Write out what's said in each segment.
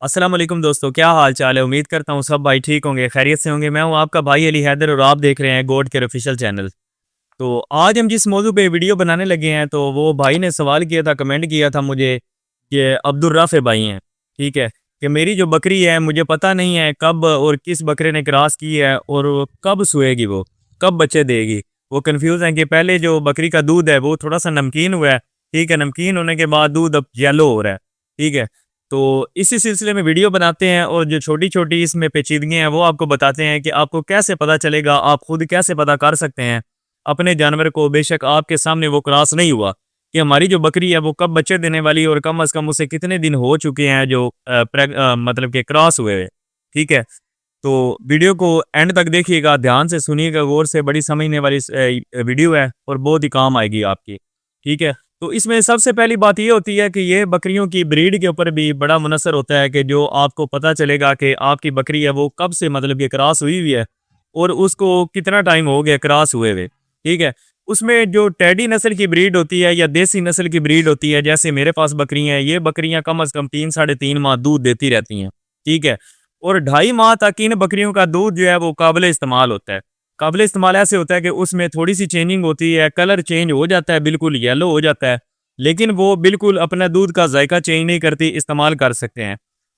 अस्सलाम वालेकुम दोस्तों, क्या हाल चाल है। उम्मीद करता हूँ सब भाई ठीक होंगे, खैरियत से होंगे। मैं हूँ आपका भाई अली हैदर और आप देख रहे हैं गोड केयर ऑफिशियल चैनल। तो आज हम जिस मौजू पे वीडियो बनाने लगे हैं, तो वो भाई ने सवाल किया था, कमेंट किया था मुझे कि अब्दुल राफे भाई हैं, ठीक है, कि मेरी जो बकरी है मुझे पता नहीं है कब और किस बकरे ने क्रॉस की है और वो कब सोएगी, वो कब बच्चे देगी। वो कंफ्यूज है कि पहले जो बकरी का दूध है वो थोड़ा सा नमकीन हुआ है, ठीक है, नमकीन होने के बाद दूध अब येलो हो रहा है, ठीक है। तो इसी सिलसिले में वीडियो बनाते हैं और जो छोटी छोटी इसमें पेचीदगियाँ हैं वो आपको बताते हैं कि आपको कैसे पता चलेगा, आप खुद कैसे पता कर सकते हैं अपने जानवर को, बेशक आपके सामने वो क्रॉस नहीं हुआ, कि हमारी जो बकरी है वो कब बच्चे देने वाली है और कम अज़ कम उसे कितने दिन हो चुके हैं जो मतलब कि क्रॉस हुए हुए, ठीक है। तो वीडियो को एंड तक देखिएगा, ध्यान से सुनिएगा, गौर से, बड़ी समझने वाली वीडियो है और बहुत ही काम आएगी आपकी, ठीक है। तो इसमें सबसे पहली बात ये होती है कि ये बकरियों की ब्रीड के ऊपर भी बड़ा मुनसर होता है कि जो आपको पता चलेगा कि आपकी बकरी है वो कब से मतलब कि क्रॉस हुई हुई है और उसको कितना टाइम हो गया क्रॉस हुए हुए, ठीक है। उसमें जो टेडी नस्ल की ब्रीड होती है या देसी नस्ल की ब्रीड होती है, जैसे मेरे पास बकरियां हैं, ये बकरियां कम अज़ कम 3 साढ़े 3 माह दूध देती रहती हैं, ठीक है। और 2.5 माह तक इन बकरियों का दूध जो है वो काबिल इस्तेमाल होता है। काबिल इस्तेमाल ऐसे होता है कि उसमें थोड़ी सी चेंजिंग होती है, कलर चेंज हो जाता है, बिल्कुल येलो हो जाता है, लेकिन वो बिल्कुल अपना दूध का जायका चेंज नहीं करती, इस्तेमाल कर सकते हैं।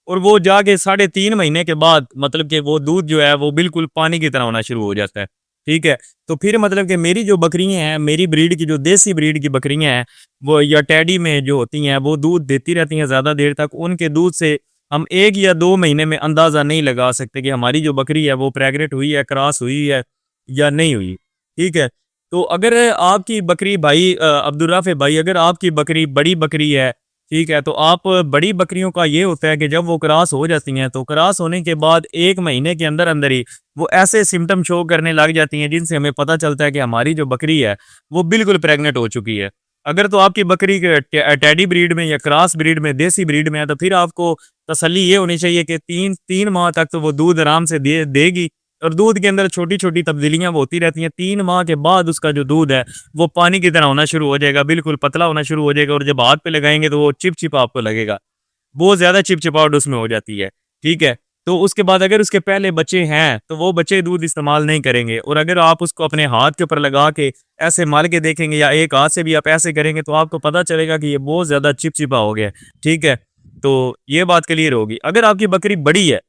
और वो जाके 3.5 महीने के बाद मतलब कि वो दूध जो है वो बिल्कुल पानी की तरह होना शुरू हो जाता है, ठीक है। तो फिर मतलब कि मेरी जो बकरियां हैं, मेरी ब्रीड की जो देसी ब्रीड की बकरियां हैं, वो या टैडी में जो होती हैं वो दूध देती रहती हैं ज़्यादा देर तक। उनके दूध से हम 1 या 2 महीने में अंदाज़ा नहीं लगा सकते कि हमारी जो बकरी है वो प्रेग्नेंट हुई है, क्रॉस हुई है या नहीं हुई, ठीक है। तो अगर आपकी बकरी भाई अब्दुल राफे भाई, अगर आपकी बकरी बड़ी बकरी है, ठीक है, तो आप बड़ी बकरियों का ये होता है कि जब वो क्रॉस हो जाती हैं तो क्रॉस होने के बाद 1 महीने के अंदर अंदर ही वो ऐसे सिम्टम शो करने लग जाती हैं जिनसे हमें पता चलता है कि हमारी जो बकरी है वो बिल्कुल प्रेग्नेंट हो चुकी है। अगर तो आपकी बकरी टैडी ब्रीड में या क्रॉस ब्रीड में, देसी ब्रीड में है, तो फिर आपको तसल्ली ये होनी चाहिए कि 3 माह तक तो वो दूध आराम से देगी और दूध के अंदर छोटी छोटी तब्दीलियां वो होती रहती हैं। 3 माह के बाद उसका जो दूध है वो पानी की तरह होना शुरू हो जाएगा, बिल्कुल पतला होना शुरू हो जाएगा और जब हाथ पे लगाएंगे तो वो चिप चिप आपको लगेगा, बहुत ज़्यादा चिपचिपाहट उसमें हो जाती है, ठीक है। तो उसके बाद अगर उसके पहले बच्चे हैं तो वो बच्चे दूध इस्तेमाल नहीं करेंगे, और अगर आप उसको अपने हाथ के ऊपर लगा के ऐसे मार के देखेंगे या एक हाथ से भी आप ऐसे करेंगे तो आपको पता चलेगा कि ये बहुत ज़्यादा चिपचिपा हो गया है, ठीक है। तो ये बात क्लियर होगी। अगर आपकी बकरी बड़ी है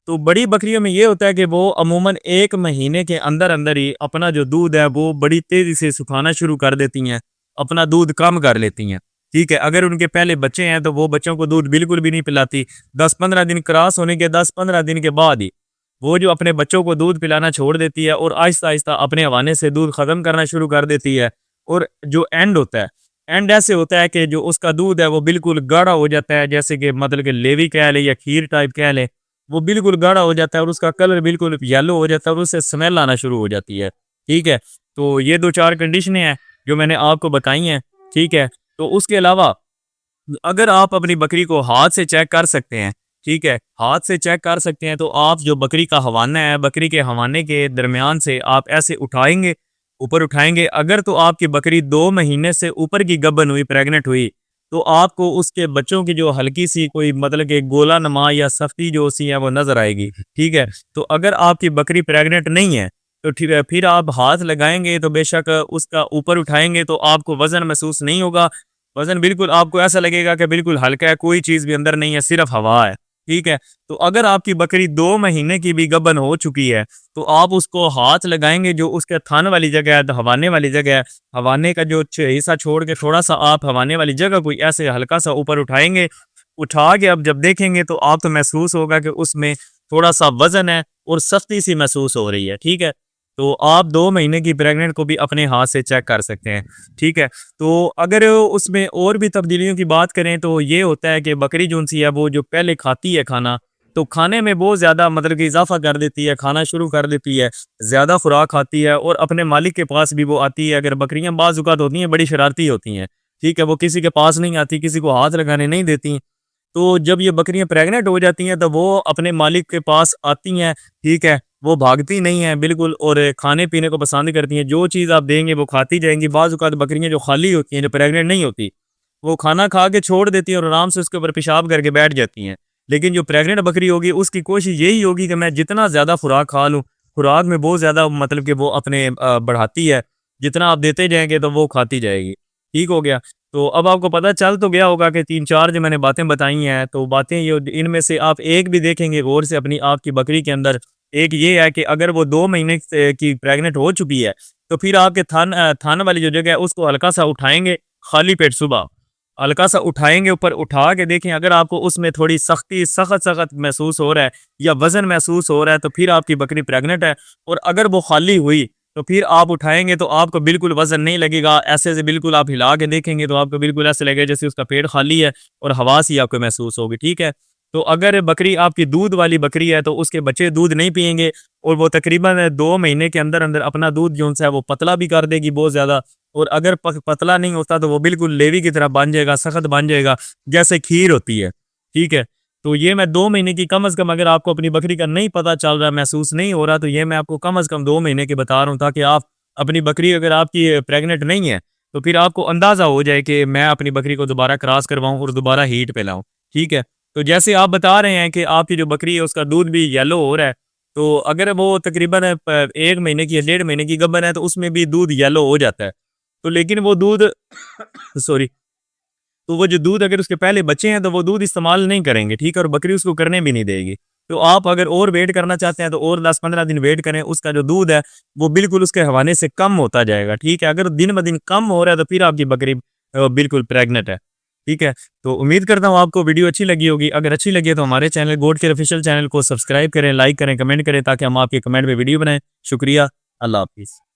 तो बड़ी बकरियों में ये होता है कि वो अमूमन 1 महीने के अंदर अंदर ही अपना जो दूध है वो बड़ी तेज़ी से सुखाना शुरू कर देती हैं, अपना दूध कम कर लेती हैं, ठीक है। अगर उनके पहले बच्चे हैं तो वो बच्चों को दूध बिल्कुल भी नहीं पिलाती। 10-15 दिन क्रॉस होने के 10-15 दिन के बाद ही वो जो अपने बच्चों को दूध पिलाना छोड़ देती है और आहिस्ता आहिस्ता अपने हवाने से दूध ख़त्म करना शुरू कर देती है। और जो एंड होता है, एंड ऐसे होता है कि जो उसका दूध है वो बिल्कुल गाढ़ा हो जाता है, जैसे कि मतलब कि लेवी कह लें या खीर टाइप कह लें, वो बिल्कुल गाढ़ा हो जाता है और उसका कलर बिल्कुल येलो हो जाता है और उससे स्मेल आना शुरू हो जाती है, ठीक है। तो ये 2-4 कंडीशनें हैं जो मैंने आपको बताई हैं, ठीक है। तो उसके अलावा अगर आप अपनी बकरी को हाथ से चेक कर सकते हैं, ठीक है, हाथ से चेक कर सकते हैं, तो आप जो बकरी का हवाना है, बकरी के हवाने के दरमियान से आप ऐसे उठाएंगे, ऊपर उठाएंगे। अगर तो आपकी बकरी 2 महीने से ऊपर की गबन हुई, प्रेग्नेंट हुई, तो आपको उसके बच्चों की जो हल्की सी कोई मतलब कि गोला नमा या सख्ती जो सी है वो नजर आएगी, ठीक है। तो अगर आपकी बकरी प्रेग्नेंट नहीं है तो ठीक है, फिर आप हाथ लगाएंगे तो बेशक उसका ऊपर उठाएंगे तो आपको वजन महसूस नहीं होगा। वजन बिल्कुल आपको ऐसा लगेगा कि बिल्कुल हल्का है, कोई चीज़ भी अंदर नहीं है, सिर्फ हवा है, ठीक है। तो अगर आपकी बकरी 2 महीने की भी गबन हो चुकी है तो आप उसको हाथ लगाएंगे, जो उसके थन वाली जगह है, तो हवाने वाली जगह है, हवाने का जो हिस्सा छोड़ के थोड़ा सा आप हवाने वाली जगह कोई ऐसे हल्का सा ऊपर उठाएंगे। उठा के अब जब देखेंगे तो आप तो महसूस होगा कि उसमें थोड़ा सा वजन है और सख्ती सी महसूस हो रही है, ठीक है। तो आप 2 महीने की प्रेग्नेंट को भी अपने हाथ से चेक कर सकते हैं, ठीक है। तो अगर उसमें और भी तब्दीलियों की बात करें तो ये होता है कि बकरी जो सी है वो जो पहले खाती है खाना, तो खाने में बहुत ज़्यादा मतलब कि इजाफा कर देती है, खाना शुरू कर देती है, ज़्यादा खुराक खाती है और अपने मालिक के पास भी वो आती है। अगर बकरियां बाज़ औक़ात होती हैं बड़ी शरारती होती हैं, ठीक है, वो किसी के पास नहीं आती, किसी को हाथ लगाने नहीं देती। तो जब ये बकरियां प्रेग्नेंट हो जाती हैं तो वो अपने मालिक के पास आती हैं, ठीक है, वो भागती नहीं हैं बिल्कुल और खाने पीने को पसंद करती हैं। जो चीज़ आप देंगे वो खाती जाएंगी। बाज़ औक़ात बकरियां जो खाली होती हैं, जो प्रेग्नेंट नहीं होती, वो खाना खा के छोड़ देती हैं और आराम से उसके ऊपर पेशाब करके बैठ जाती हैं, लेकिन जो प्रेग्नेंट बकरी होगी उसकी कोशिश यही होगी कि मैं जितना ज़्यादा खुराक खा लूँ, खुराक में बहुत ज़्यादा मतलब कि वो अपने बढ़ाती है, जितना आप देते जाएंगे तो वो खाती जाएगी। ठीक हो गया। तो अब आपको पता चल तो गया होगा कि 3-4 जो मैंने बातें बताई हैं, तो बातें ये इनमें से आप एक भी देखेंगे गौर से अपनी आपकी बकरी के अंदर, एक ये है कि अगर वो 2 महीने की प्रेग्नेंट हो चुकी है, तो फिर आपके थन वाली जो जगह है उसको हल्का सा उठाएँगे खाली पेट सुबह, हल्का सा उठाएँगे ऊपर उठा के देखें अगर आपको उसमें थोड़ी सख्ती सख्त-सख्त महसूस हो रहा है या वज़न महसूस हो रहा है, तो फिर आपकी बकरी प्रेग्नेंट है। और अगर वो खाली हुई तो फिर आप उठाएँगे तो आपको बिल्कुल वज़न नहीं लगेगा, ऐसे-ऐसे बिल्कुल आप हिला के देखेंगे तो आपको बिल्कुल ऐसे लगेगा जैसे उसका पेट खाली है और हवास ही आपको महसूस होगी, ठीक है? तो अगर बकरी आपकी दूध वाली बकरी है तो उसके बच्चे दूध नहीं पिएँगे और वो तकरीबन 2 महीने के अंदर-अंदर अपना दूध जो-सा है वो पतला भी कर देगी बहुत ज़्यादा। और अगर पतला नहीं होता तो वो बिल्कुल लेवी की तरह बन जाएगा, सख्त बन जाएगा, जैसे खीर होती है, ठीक है? तो ये मैं 2 महीने की कम से कम अगर आपको अपनी बकरी का नहीं पता चल रहा, महसूस नहीं हो रहा, तो ये मैं आपको कम से कम 2 महीने की बता रहा हूँ ताकि आप अपनी बकरी अगर आपकी प्रेग्नेंट नहीं है, तो फिर आपको अंदाज़ा हो जाए कि मैं अपनी बकरी को दोबारा क्रॉस करवाऊँ और दोबारा हीट पे लाऊँ, ठीक है? तो जैसे आप बता रहे हैं कि आपकी जो बकरी है उसका दूध भी येलो हो रहा है, तो अगर वो तकरीबन 1 महीने की या 1.5 महीने की गाभन है तो उसमें भी दूध येलो हो जाता है। तो लेकिन वो दूध सॉरी, तो वो जो दूध अगर उसके पहले बच्चे हैं तो वो दूध इस्तेमाल नहीं करेंगे, ठीक है? और बकरी उसको करने भी नहीं देगी। तो आप अगर और वेट करना चाहते हैं तो और 10-15 दिन वेट करें, उसका जो दूध है वो बिल्कुल उसके हवाले से कम होता जाएगा, ठीक है? अगर दिन-ब-दिन कम हो रहा है तो फिर आपकी बकरी बिल्कुल प्रेग्नेंट है, ठीक है? तो उम्मीद करता हूँ आपको वीडियो अच्छी लगी होगी। अगर अच्छी लगी है तो हमारे चैनल गोट केयर ऑफिशियल चैनल को सब्सक्राइब करें, लाइक करें, कमेंट करें ताकि हम आपके कमेंट पे वीडियो बनाएँ। शुक्रिया, अल्लाह हाफ़िज़।